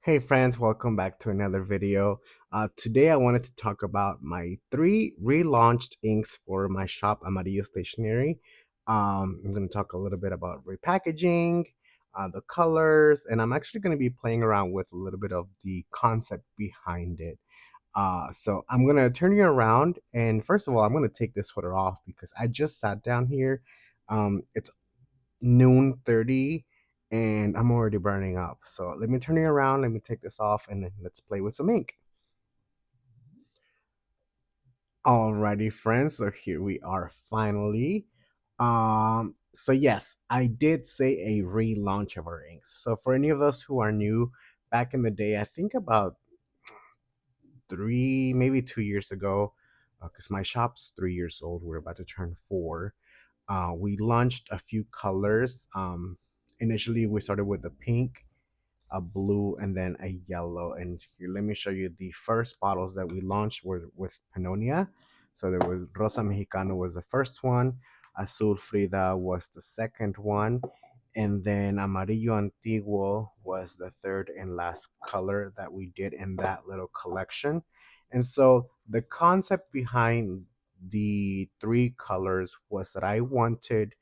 Hey friends, welcome back to another video. Today I wanted to talk about my three relaunched inks for my shop, Amarillo Stationery. I'm going to talk a little bit about repackaging, the colors, and I'm actually going to be playing around with a little bit of the concept behind it. So I'm going to turn you around, and first of all, I'm going to take this sweater off because I just sat down here. It's noon 30 and I'm already burning up. So let me turn it around, let me take this off, and then let's play with some ink. Alrighty, friends, so here we are finally. So yes, I did say a relaunch of our inks. So for any of those who are new, back in the day, I think about 3, maybe 2 years ago, because my shop's 3 years old, we're about to turn 4. We launched a few colors. Initially, we started with the pink, a blue, and then a yellow. And here, let me show you the first bottles that we launched were with Pannonia. So there was Rosa Mexicano was the first one, Azul Frida was the second one, and then Amarillo Antiguo was the third and last color that we did in that little collection. And so the concept behind the three colors was that I wanted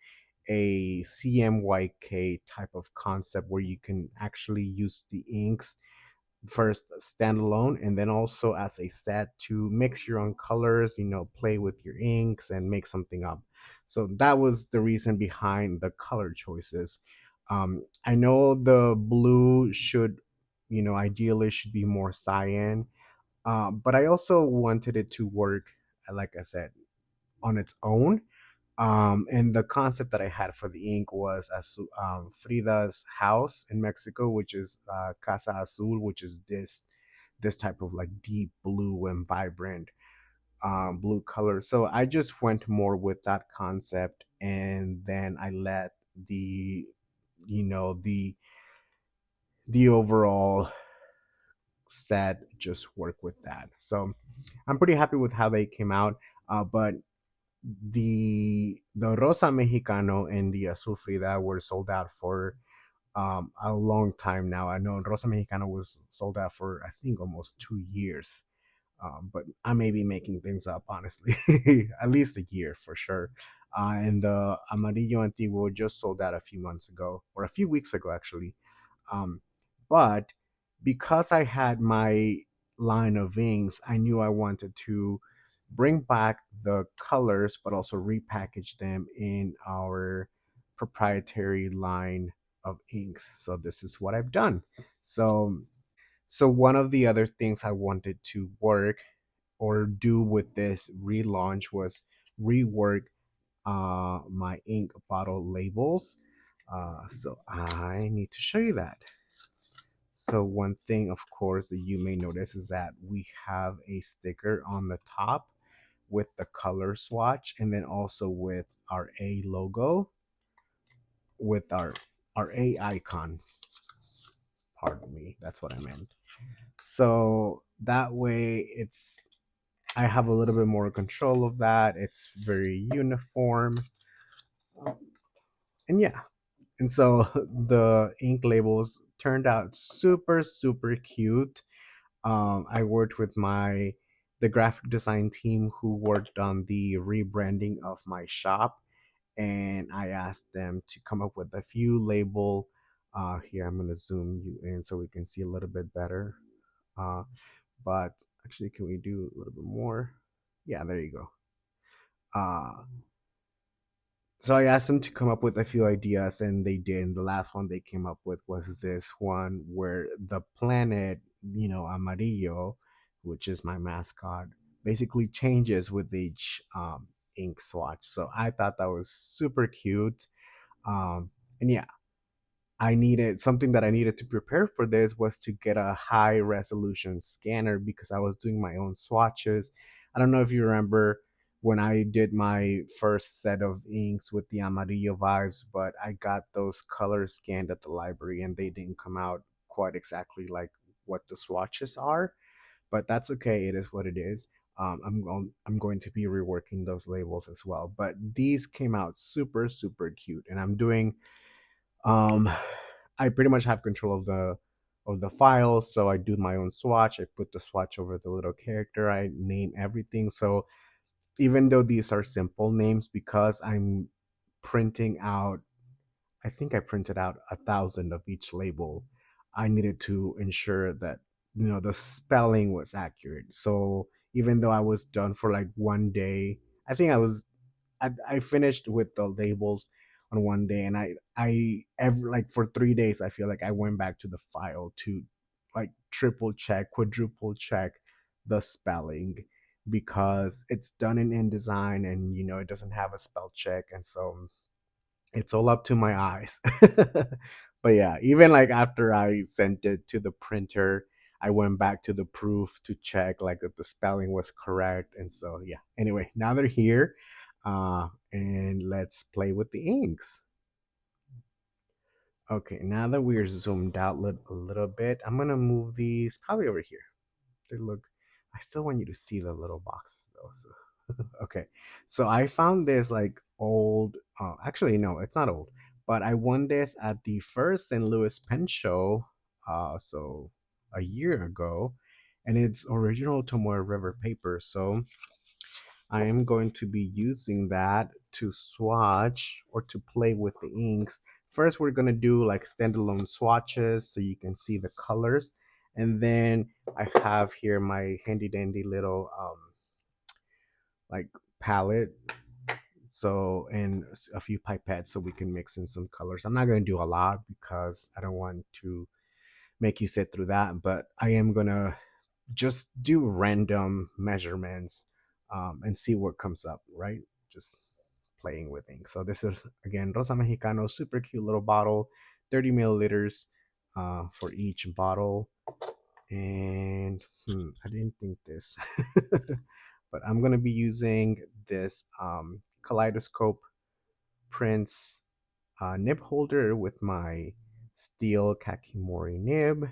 a CMYK type of concept where you can actually use the inks first standalone and then also as a set to mix your own colors, play with your inks and make something up. So that was the reason behind the color choices. I know the blue should, ideally should be more cyan, but I also wanted it to work, like I said, on its own. And the concept that I had for the ink was Frida's house in Mexico, which is Casa Azul, which is this type of like deep blue and vibrant blue color. So I just went more with that concept, and then I let the you know the overall set just work with that. So I'm pretty happy with how they came out. But the Rosa Mexicano and the Azul Frida were sold out for a long time now. I know Rosa Mexicano was sold out for I think almost 2 years. But I may be making things up, honestly. At least a year for sure. And the Amarillo Antiguo just sold out a few months ago, or a few weeks ago, actually. Um, but because I had my line of inks, I knew I wanted to bring back the colors, but also repackage them in our proprietary line of inks. So this is what I've done. So one of the other things I wanted to work or do with this relaunch was rework my ink bottle labels. So I need to show you that. So one thing, of course, that you may notice is that we have a sticker on the top with the color swatch, and then also with our A logo, with our A icon. Pardon me, that's what I meant. So that way, I have a little bit more control of that. It's very uniform, and yeah, and so the ink labels turned out super super cute. I worked with the graphic design team who worked on the rebranding of my shop, and I asked them to come up with a few label. Here I'm gonna zoom you in so we can see a little bit better. Uh, but actually, can we do a little bit more? Yeah, there you go. Uh, so I asked them to come up with a few ideas, and they did. And the last one they came up with was this one where the planet, Amarillo, which is my mascot, basically changes with each ink swatch. So I thought that was super cute. And yeah, I needed something that I needed to prepare for this was to get a high resolution scanner because I was doing my own swatches. I don't know if you remember when I did my first set of inks with the Amarillo vibes, but I got those colors scanned at the library and they didn't come out quite exactly like what the swatches are. But that's okay. It is what it is. I'm going to be reworking those labels as well. But these came out super super cute, and I'm doing um, I pretty much have control of the of the file. So I do my own swatch. I put the swatch over the little character. I name everything. So even though these are simple names, because I'm printing out, I think I printed out 1,000 of each label. I needed to ensure that the spelling was accurate. So even though I was done for like one day, I think I finished with the labels on one day, and I ever like for 3 days I feel like I went back to the file to like triple check, quadruple check the spelling, because it's done in InDesign, and it doesn't have a spell check, and so it's all up to my eyes. But yeah, even like after I sent it to the printer, I went back to the proof to check like that the spelling was correct. And so yeah. Anyway, now they're here. And let's play with the inks. Okay, now that we're zoomed out a little bit, I'm gonna move these probably over here. They look. I still want you to see the little boxes though. So okay, so I found this like old. Actually, no, it's not old. But I won this at the first St. Louis Pen Show. So a year ago, and it's original Tomoe River paper. So I am going to be using that to swatch or to play with the inks. First, we're going to do like standalone swatches so you can see the colors. And then I have here my handy dandy little like palette. So, and a few pipettes so we can mix in some colors. I'm not going to do a lot because I don't want to make you sit through that, but I am going to just do random measurements and see what comes up, right? Just playing with things. So this is again Rosa Mexicano, super cute little bottle, 30 milliliters for each bottle. And I didn't think this, but I'm gonna be using this Kaleidoscope Prince nib holder with my steel Kakimori nib.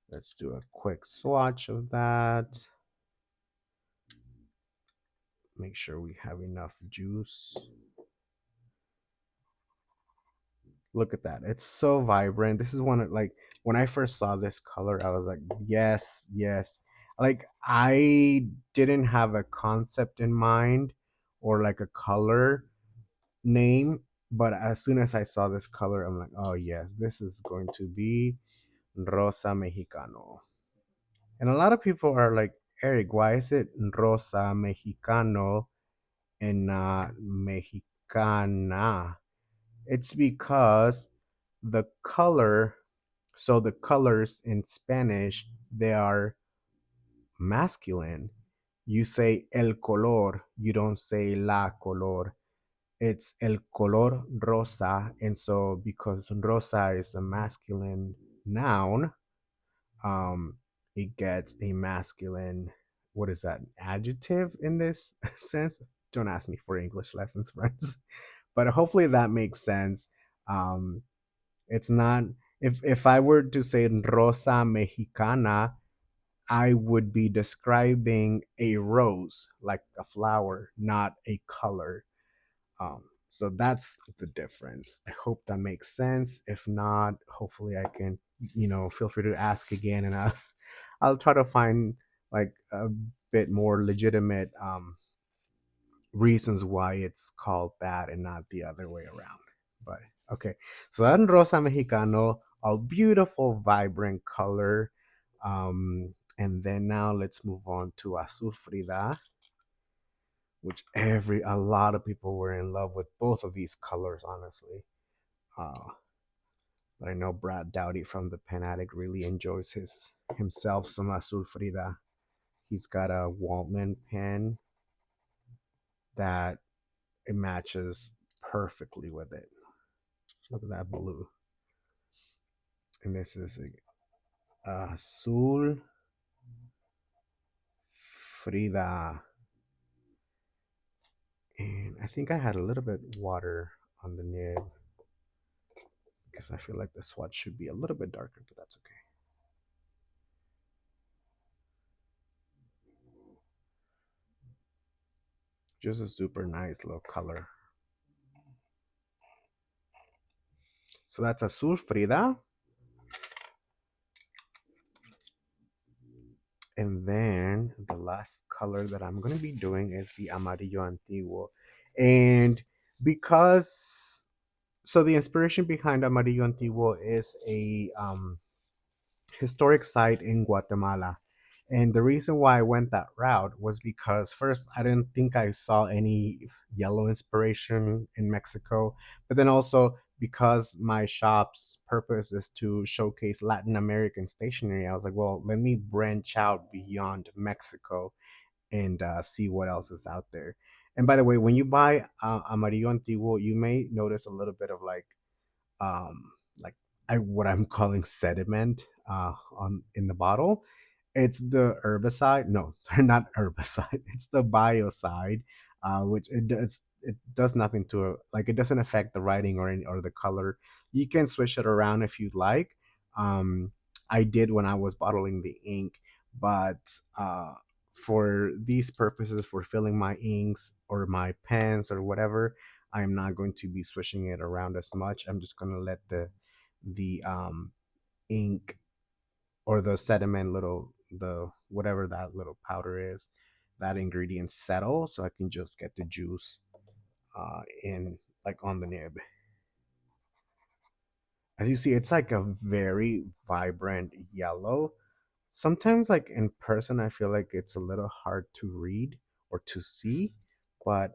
Let's do a quick swatch of that. Make sure we have enough juice. Look at that. It's so vibrant. This is one of like when I first saw this color, I was like, yes, yes. Like I didn't have a concept in mind or like a color name, but as soon as I saw this color, I'm like, oh yes, this is going to be Rosa Mexicano. And a lot of people are like, Eric, why is it Rosa Mexicano and not Mexicana? It's because the color, so the colors in Spanish, they are masculine. You say el color, you don't say la color. It's el color rosa. And so because rosa is a masculine noun, um, it gets a masculine, what is that, adjective in this sense? Don't ask me for English lessons, friends. But hopefully that makes sense. Um, it's not, if I were to say Rosa Mexicana, I would be describing a rose, like a flower, not a color. So that's the difference. I hope that makes sense. If not, hopefully I can, feel free to ask again, and I'll try to find like a bit more legitimate reasons why it's called that and not the other way around. But okay, so that Rosa Mexicano, a beautiful, vibrant color. And then now let's move on to Azul Frida, which a lot of people were in love with both of these colors, honestly. Uh, but I know Brad Dowdy from the Pen Addict really enjoys himself some Azul Frida. He's got a Waltman pen that it matches perfectly with it. Look at that blue. And this is Azul Frida. And I think I had a little bit water on the nib because I feel like the swatch should be a little bit darker, but that's okay. Just a super nice little color. So that's Azul Frida. And then the last color that I'm going to be doing is the Amarillo Antiguo. And because, so the inspiration behind Amarillo Antiguo is a historic site in Guatemala. And the reason why I went that route was because first, I didn't think I saw any yellow inspiration in Mexico, but then also because my shop's purpose is to showcase Latin American stationery, I was like, well, let me branch out beyond Mexico and see what else is out there. And by the way, when you buy Amarillo Antiguo, you may notice a little bit of um like what I'm calling sediment on in the bottle. It's the herbicide. No, sorry, not herbicide. It's the biocide, which it does nothing to it. Like it doesn't affect the writing or the color. You can switch it around if you'd like. Um, I did when I was bottling the ink, but for these purposes, for filling my inks or my pens or whatever, I'm not going to be swishing it around as much. I'm just going to let the ink or the sediment little the whatever that little powder is, that ingredient settle so I can just get the juice in like on the nib. As you see, it's like a very vibrant yellow. Sometimes like in person I feel like it's a little hard to read or to see, but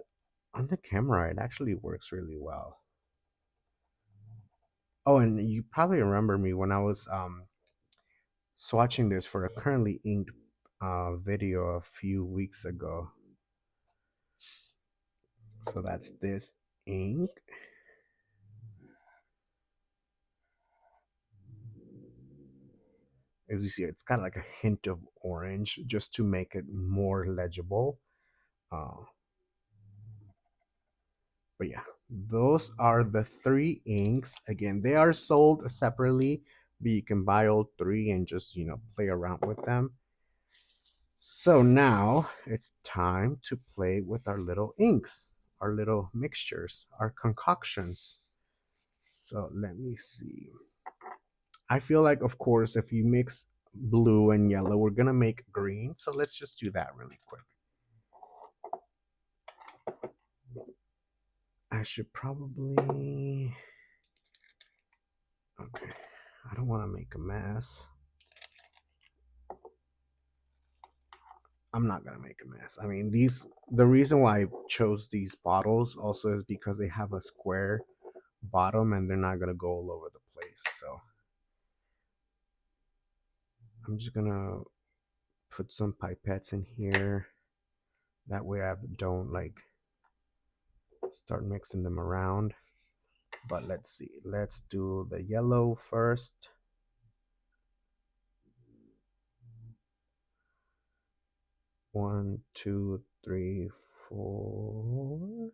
on the camera it actually works really well. Oh, and you probably remember me when I was swatching this for a currently inked video a few weeks ago. So that's this ink. As you see, it's got like a hint of orange just to make it more legible. Uh, but yeah, those are the three inks. Again, they are sold separately, but you can buy all three and just, play around with them. So now it's time to play with our little inks, our little mixtures, our concoctions. So let me see. I feel like, of course, if you mix blue and yellow, we're gonna make green. So let's just do that really quick. I should probably. Okay. I don't want to make a mess. I'm not gonna make a mess. I mean, the reason why I chose these bottles also is because they have a square bottom and they're not gonna go all over the place. So I'm just gonna put some pipettes in here. That way I don't like start mixing them around. But let's see. Let's do the yellow first. One, two, three, four.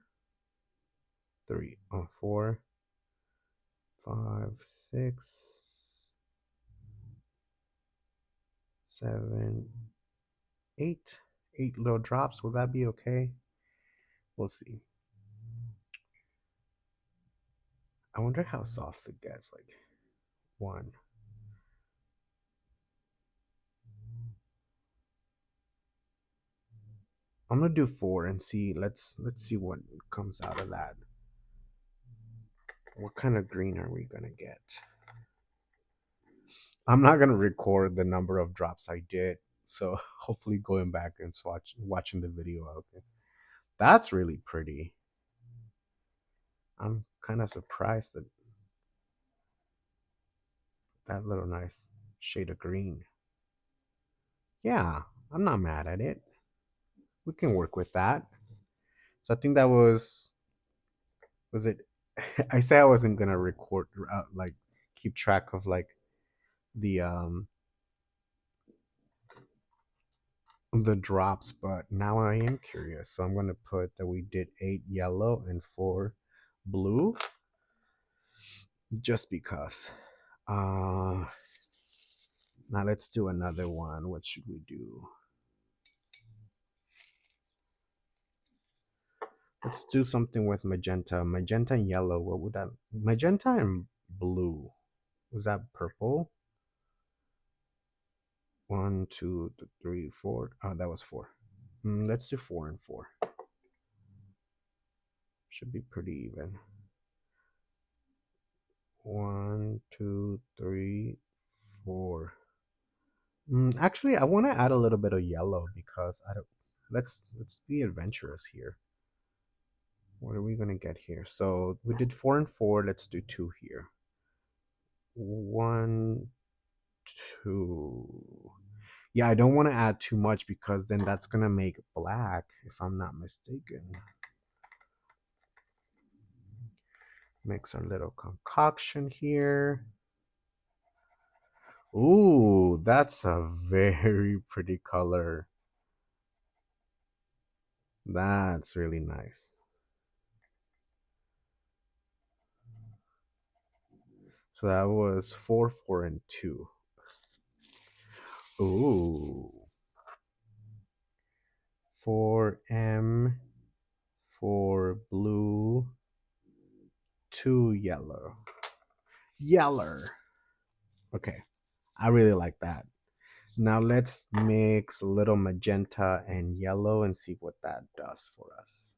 Three, oh, 4, 5, 6, 7, 8. 8 little drops. Will that be okay? We'll see. I wonder how soft it gets. Like 1. I'm gonna do 4 and see. Let's see what comes out of that. What kind of green are we gonna get? I'm not gonna record the number of drops I did. So hopefully going back and watching the video. Okay, that's really pretty. I'm kind of surprised that that little nice shade of green. Yeah, I'm not mad at it. We can work with that. So I think that was it. I said I wasn't gonna record like keep track of like the drops, but now I am curious. So I'm gonna put that we did 8 yellow and 4 blue, just because. Uh, Now let's do another one. What should we do? Let's do something with magenta. Magenta and yellow. What would that? Magenta and blue. Was that purple? One, two, three, four. Oh, that was four. Let's do four and four. Should be pretty even. One, two, three, four. Actually, I want to add a little bit of yellow because I don't. Let's be adventurous here. What are we gonna get here? So we did four and four. Let's do two here. One, two. Yeah, I don't want to add too much because then that's gonna make black, if I'm not mistaken. Mix our little concoction here. Ooh, that's a very pretty color. That's really nice. So that was four, four, and two. Ooh. 4M, 4 blue, 2 yellow. Yeller. Okay, I really like that. Now let's mix a little magenta and yellow and see what that does for us.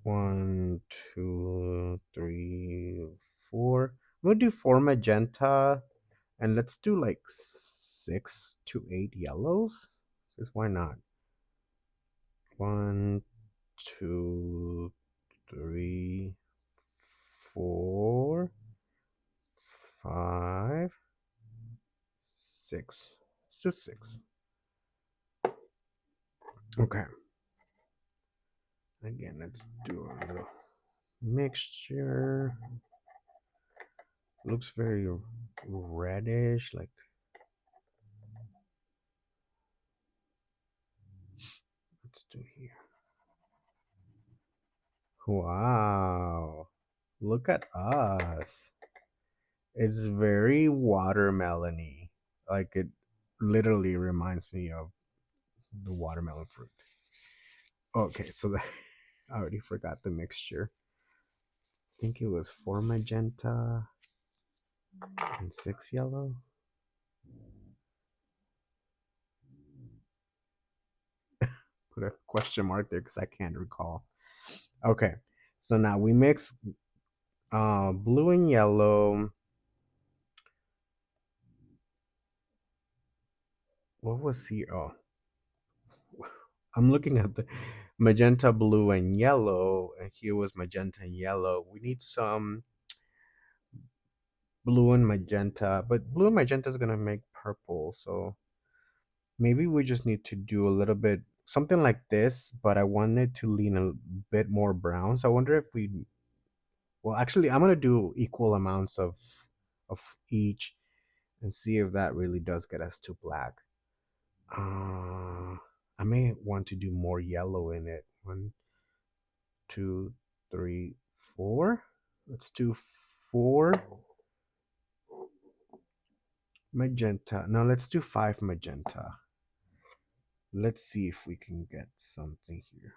One, two, three, four. I'm gonna do four magenta and let's do like 6 to 8 yellows. Because why not? One, two, three, four, five, six. Let's do six. Okay. Again, let's do a little mixture. Looks very reddish, like let's do here. Wow. Look at us. It's very watermelony. Like it literally reminds me of the watermelon fruit. Okay, so that I already forgot the mixture. I think it was 4 magenta and 6 yellow. Put a question mark there because I can't recall. Okay, so now we mix blue and yellow. What was here? Oh, I'm looking at the magenta, blue, and yellow, and here was magenta and yellow. We need some blue and magenta, but blue and magenta is gonna make purple, so maybe we just need to do a little bit something like this, but I wanted to lean a bit more brown. So I wonder if we, well, actually, I'm gonna do equal amounts of each and see if that really does get us to black. I may want to do more yellow in it. One, two, three, four. Let's do 4 magenta. No, let's do 5 magenta. Let's see if we can get something here.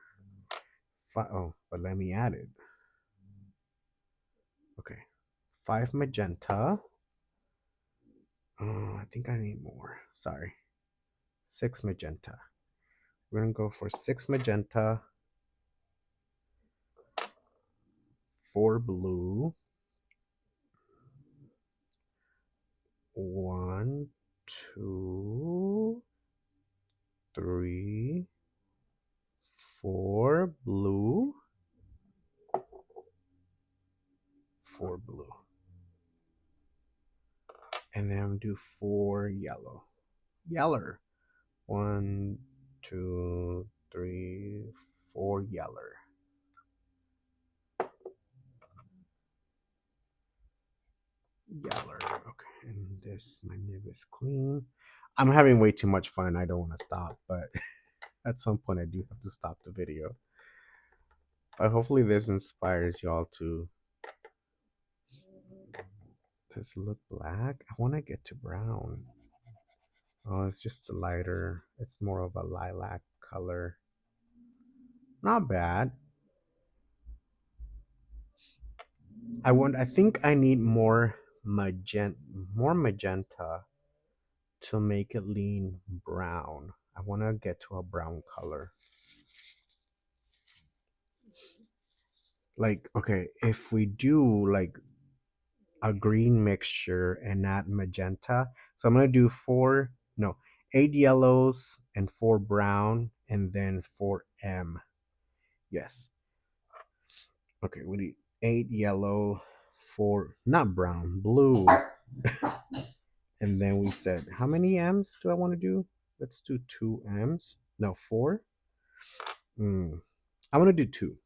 Oh, but let me add it. Okay, 5 magenta. Oh, I think I need more. Sorry. 6 magenta. We're gonna go for 6 magenta, 4 blue, 1, 2, 3, 4 blue, 4 blue. And then I'm gonna do 4 yellow. Yeller. 1, 2, 3, 4 yeller. Yeller. Okay, and this my nib is clean. I'm having way too much fun. I don't want to stop, but at some point I do have to stop the video. But hopefully this inspires y'all to. Does it look black? I want to get to brown. Oh, it's just lighter. It's more of a lilac color. Not bad. I think I need more magenta, more magenta to make it lean brown. I want to get to a brown color. Like, okay, if we do like a green mixture and add magenta, so I'm gonna do four, no, 8 yellows and 4 brown, and then 4 M. Yes. Okay, we need 8 yellow, four, not brown, blue. And then we said, how many M's do I want to do? Let's do 2 M's. No, four. Hmm. I want to do two.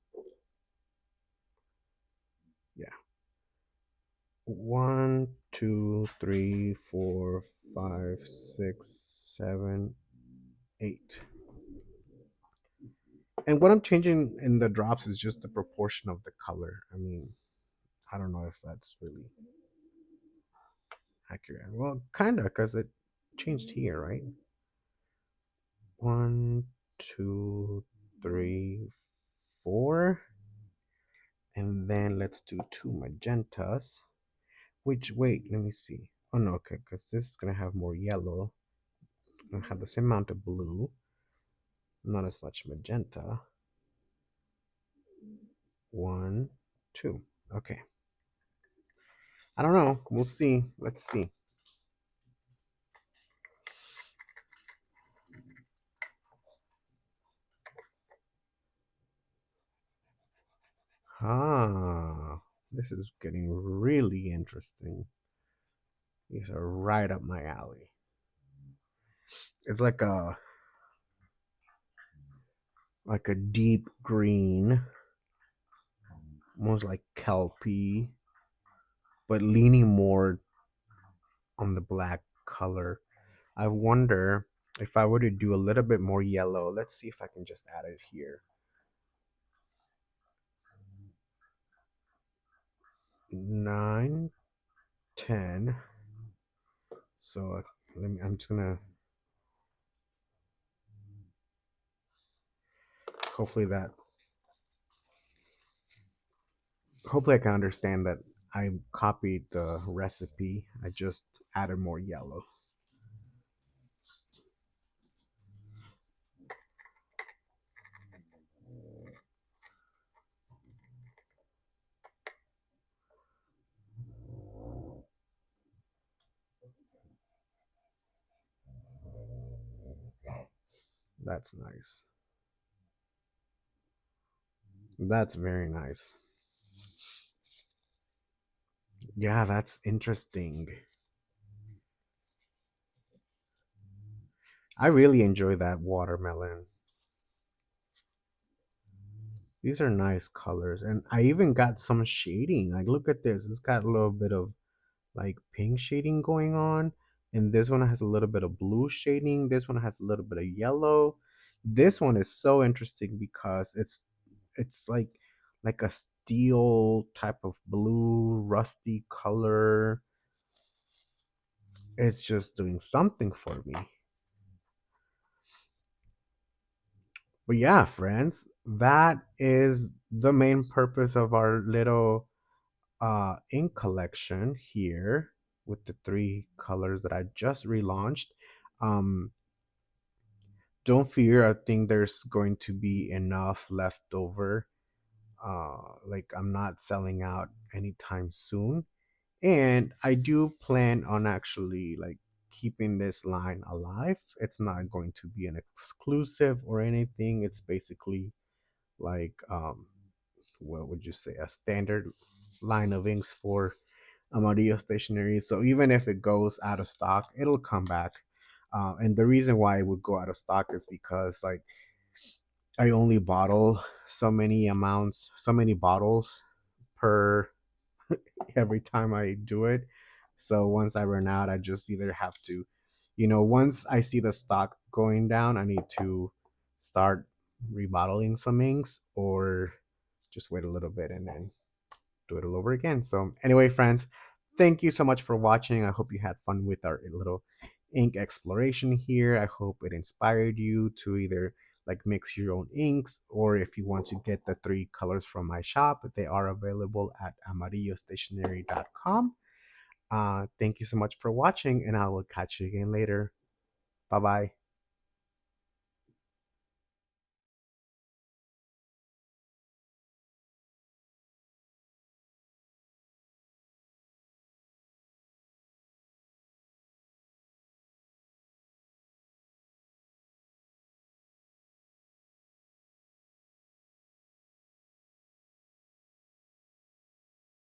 Yeah. 1, 2, 3, 4, 5, 6, 7, 8. And what I'm changing in the drops is just the proportion of the color. I mean, I don't know if that's really accurate. Well, kind of, because it changed here, right? 1, 2, 3, 4. And then let's do 2 magentas. Which, wait, let me see. Oh no, okay, because this is gonna have more yellow. Gonna have the same amount of blue, not as much magenta. 1, 2. Okay. I don't know. We'll see. Let's see. Ah, this is getting really interesting. These are right up my alley. It's like a deep green, almost like kelpie, but leaning more on the black color. I wonder if I were to do a little bit more yellow. Let's see if I can just add it here. 9, 10. So I'm just gonna hopefully that hopefully I can understand that I copied the recipe. I just added more yellow. That's nice. That's very nice. Yeah, that's interesting. I really enjoy that watermelon. These are nice colors. And I even got some shading. Like, look at this. It's got a little bit of like pink shading going on. And this one has a little bit of blue shading. This one has a little bit of yellow. This one is so interesting because it's like a steel type of blue, rusty color. It's just doing something for me. But yeah, friends, that is the main purpose of our little ink collection here with the 3 colors that I just relaunched. Um, don't fear, I think there's going to be enough left over. Like I'm not selling out anytime soon. And I do plan on actually like keeping this line alive. It's not going to be an exclusive or anything. It's basically like what would you say, a standard line of inks for Amarillo Stationery. So even if it goes out of stock, it'll come back. And the reason why it would go out of stock is because like I only bottle so many bottles per every time I do it. So once I run out, I just either have to, once I see the stock going down, I need to start rebottling some inks or just wait a little bit and then do it all over again. So anyway, friends, thank you so much for watching. I hope you had fun with our little ink exploration here. I hope it inspired you to either like mix your own inks, or if you want to get the 3 colors from my shop, they are available at amarillostationery.com. Thank you so much for watching, and I will catch you again later. Bye bye.